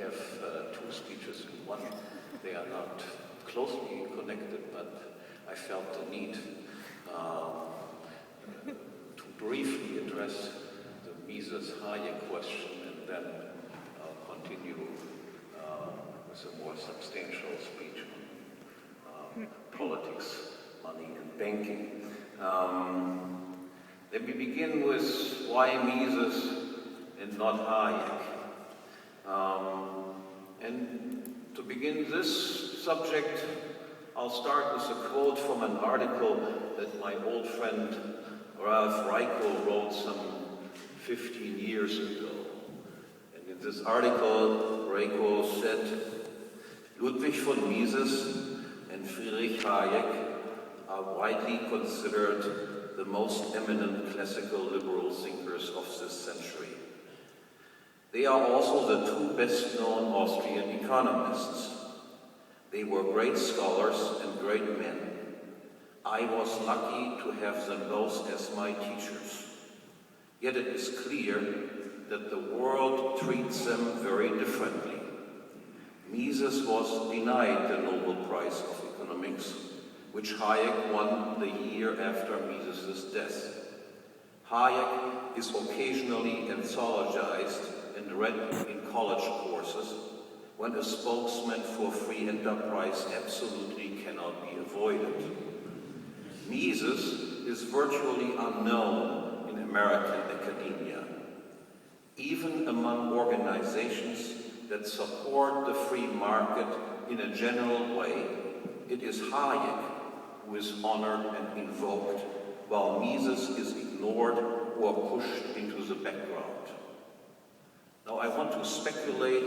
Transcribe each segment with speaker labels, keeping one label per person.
Speaker 1: have two speeches in one. They are not closely connected, but I felt the need to briefly address the Mises-Hayek question and then continue with a more substantial speech on politics, money, and banking. Let me begin with why Mises and not Hayek. And to begin this subject, I'll start with a quote from an article that my old friend Ralph Reiko wrote some 15 years ago. And in this article, Reiko said, Ludwig von Mises and Friedrich Hayek are widely considered the most eminent classical liberal thinkers of this century. They are also the two best-known Austrian economists. They were great scholars and great men. I was lucky to have them both as my teachers. Yet it is clear that the world treats them very differently. Mises was denied the Nobel Prize of Economics, which Hayek won the year after Mises' death. Hayek is occasionally anthologized and read in college courses when a spokesman for free enterprise absolutely cannot be avoided. Mises is virtually unknown in American academia. Even among organizations that support the free market in a general way, it is Hayek who is honored and invoked, while Mises is ignored or pushed into the background. Now I want to speculate,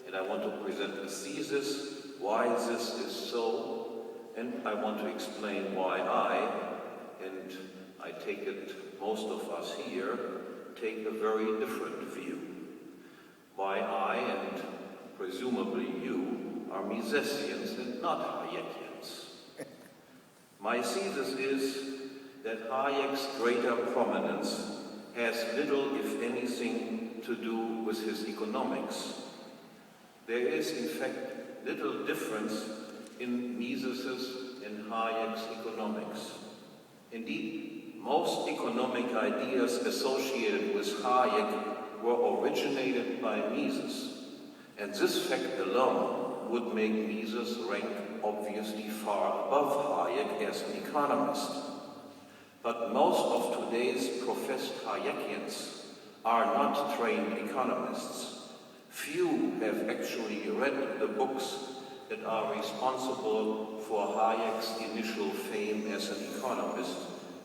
Speaker 1: and I want to present a thesis why this is so, and I want to explain why and I take it most of us here, take a very different view. Why I, and presumably you, are Misesians and not Hayekians. My thesis is that Hayek's greater prominence has little, if anything, to do with his economics. There is, in fact, little difference in Mises's and Hayek's economics. Indeed, most economic ideas associated with Hayek were originated by Mises, and this fact alone would make Mises rank obviously far above Hayek as an economist. But most of today's professed Hayekians are not trained economists. Few have actually read the books that are responsible for Hayek's initial fame as an economist,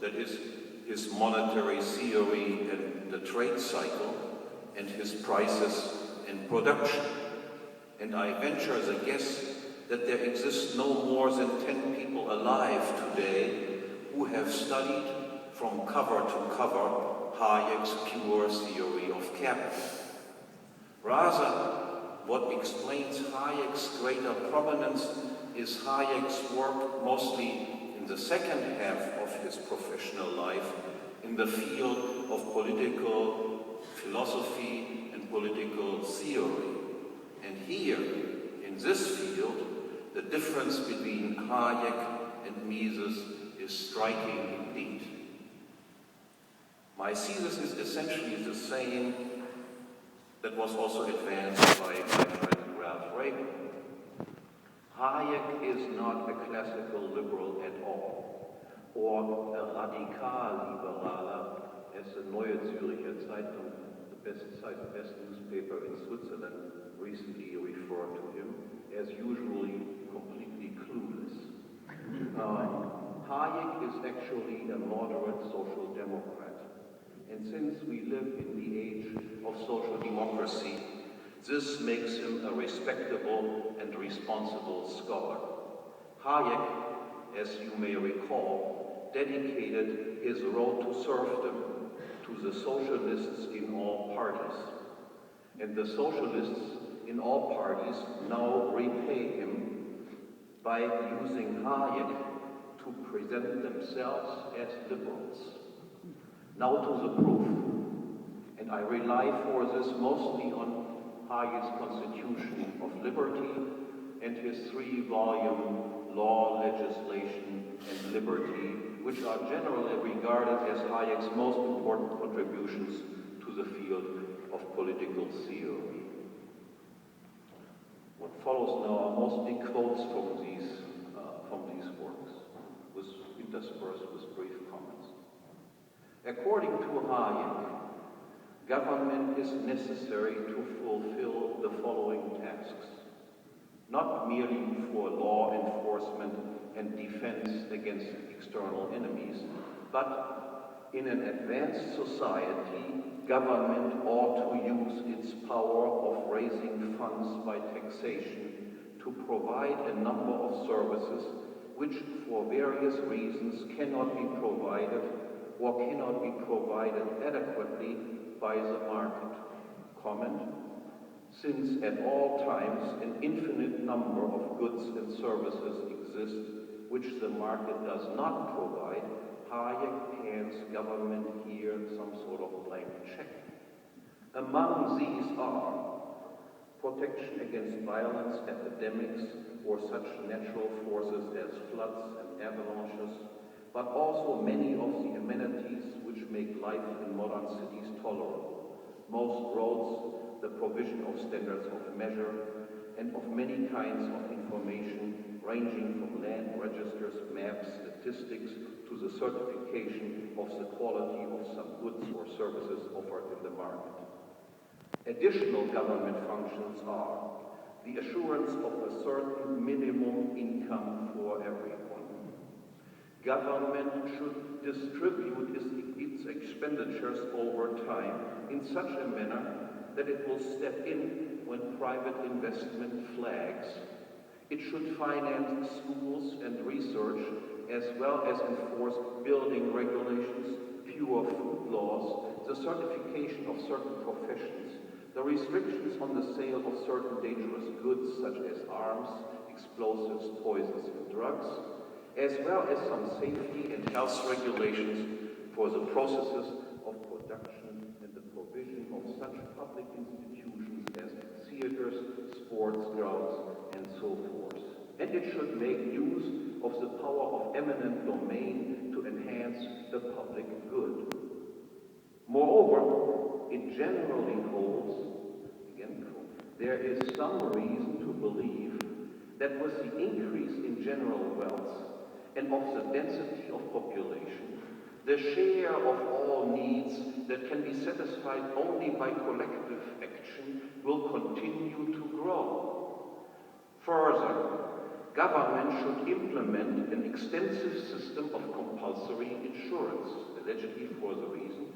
Speaker 1: that is, his monetary theory and the trade cycle, and his prices and production. And I venture the guess that there exist no more than 10 people alive today who have studied from cover to cover Hayek's pure theory of capital. Rather, what explains Hayek's greater prominence is Hayek's work mostly in the second half of his professional life in the field of political philosophy and political theory. And here, in this field, the difference between Hayek and Mises is striking indeed. My thesis is essentially the same that was also advanced by my friend Ralph Reiko. Hayek is not a classical liberal at all, or a Radikaliberaler, as the Neue Zürcher Zeitung, the best newspaper in Switzerland, recently referred to him, as usually completely clueless. Hayek is actually a moderate social democrat. And since we live in the age of social democracy, this makes him a respectable and responsible scholar. Hayek, as you may recall, dedicated his road to serfdom to the socialists in all parties. And the socialists in all parties now repay him by using Hayek to present themselves as liberals. Now to the proof, and I rely for this mostly on
Speaker 2: Hayek's Constitution of Liberty and his 3-volume Law, Legislation, and Liberty, which are generally regarded as Hayek's most important contributions to the field of political theory. What follows now are mostly quotes from these works, interspersed with brief comments. According to Hayek, government is necessary to fulfill the following tasks, not merely for law enforcement and defense against external enemies, but in an advanced society, government ought to use its power of raising funds by taxation to provide a number of services which, for various reasons, cannot be provided or cannot be provided adequately by the market. Comment: since at all times an infinite number of goods and services exist which the market does not provide, Hayek hands government here some sort of blank check. Among these are protection against violence, epidemics, or such natural forces as floods and avalanches, but also many of the amenities which make life in modern cities tolerable. Most roads, the provision of standards of measure, and of many kinds of information ranging from land registers, maps, statistics, to the certification of the quality of some goods or services offered in the market. Additional government functions are the assurance of a certain minimum income for everyone. Government should distribute its expenditures over time in such a manner that it will step in when private investment flags. It should finance schools and research, as well as enforce building regulations, pure food laws, the certification of certain professions, the restrictions on the sale of certain dangerous goods such as arms, explosives, poisons, and drugs, as well as some safety and health regulations for the processes of production and the provision of such public institutions as theaters, sports grounds, and so forth. And it should make use of the power of eminent domain to enhance the public good. Moreover, it generally holds, again, there is some reason to believe that with the increase in general wealth and of the density of population, the share of all needs that can be satisfied only by collective action will continue to grow. Further, government should implement an extensive system of compulsory insurance, allegedly for the reason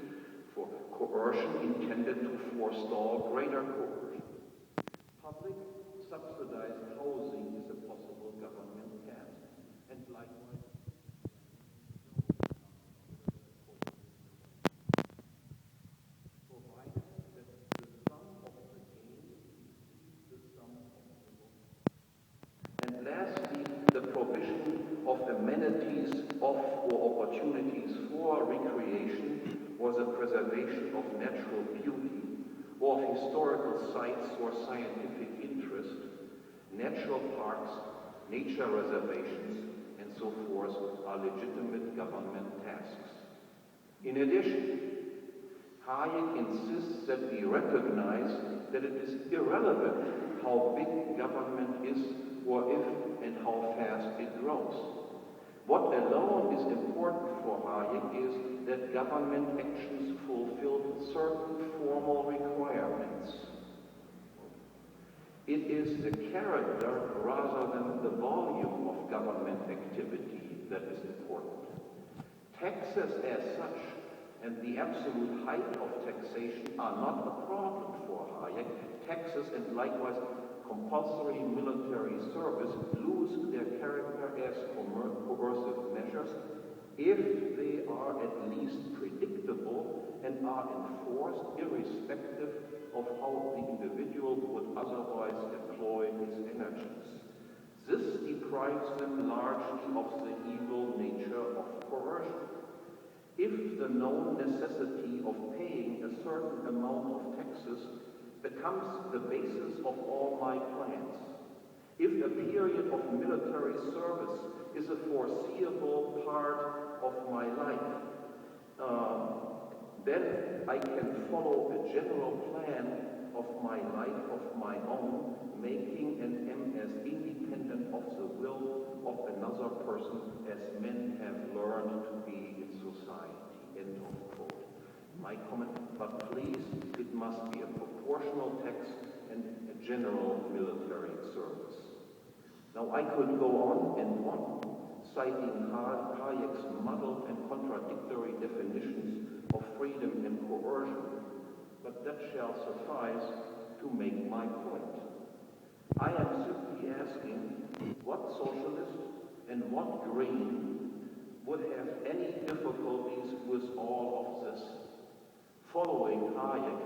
Speaker 2: for coercion intended to forestall greater coercion. Public subsidized housing is a possible government task, and likewise provided that the sum of the gain exceeds the sum of the loss. And lastly, the provision of amenities of or opportunities for recreation or the preservation of natural beauty or of historical sites or scientific interest, natural parks, nature reservations, and so forth are legitimate government tasks. In addition, Hayek insists that we recognize that it is irrelevant how big government is or if and how fast it grows. What alone is important for Hayek is that government actions fulfill certain formal requirements. It is the character rather than the volume of government activity that is important. Taxes as such and the absolute height of taxation are not a problem for Hayek. Taxes and likewise compulsory military service lose their character as coercive measures if they are at least predictable and are enforced irrespective of how the individual would otherwise employ his energies. This deprives them largely of the evil nature of coercion. If the known necessity of paying a certain amount of taxes becomes the basis of all my plans. If a period of military service is a foreseeable part of my life, then I can follow a general plan of my life of my own, making and am as independent of the will of another person as men have learned to be in society. End of quote. My comment, but please, it must be a proportional text and a general military service. Now I could go on and on, citing Hayek's muddled and contradictory definitions of freedom and coercion, but that shall suffice to make my point. I am simply asking what socialist and what green would have any difficulties with all of this. Following Hayek,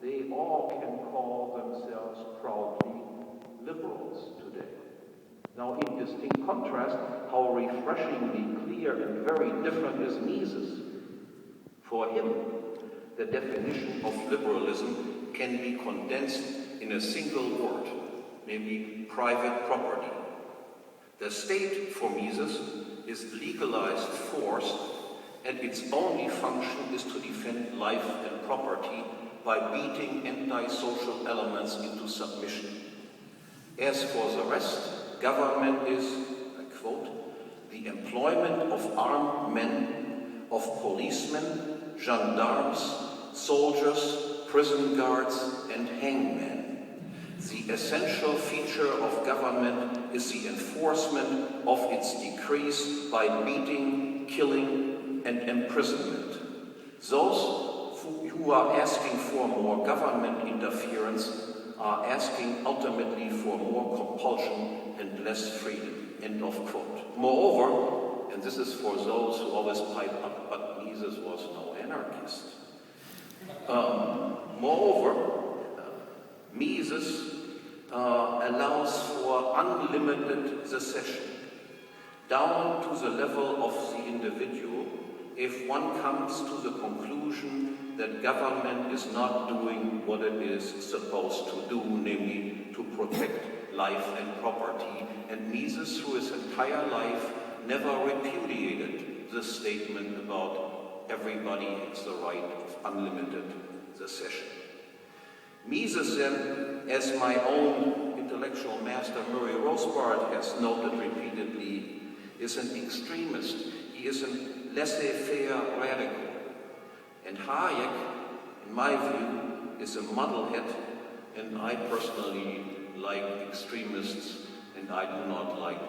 Speaker 2: they all can call themselves proudly liberals today. Now, in distinct contrast, how refreshingly clear and very different is Mises. For him, the definition of liberalism can be condensed in a single word, namely private property. The state, for Mises, is legalized force, and its only function is to defend life and property by beating anti-social elements into submission. As for the rest, government is, I quote, the employment of armed men, of policemen, gendarmes, soldiers, prison guards, and hangmen. The essential feature of government is the enforcement of its decrees by beating, killing, and imprisonment. Those who are asking for more government interference are asking ultimately for more compulsion and less freedom. End of quote. Moreover, and this is for those who always pipe up, but Mises was no anarchist. Mises allows for unlimited secession, down to the level of the individual, if one comes to the conclusion that government is not doing what it is supposed to do, namely to protect life and property. And Mises, through his entire life, never repudiated this statement about everybody has the right of unlimited secession. Mises then, as my own intellectual master Murray Rothbard has noted repeatedly, is an extremist. He is a laissez-faire radical. And Hayek, in my view, is a muddlehead, and I personally like extremists, and I do not like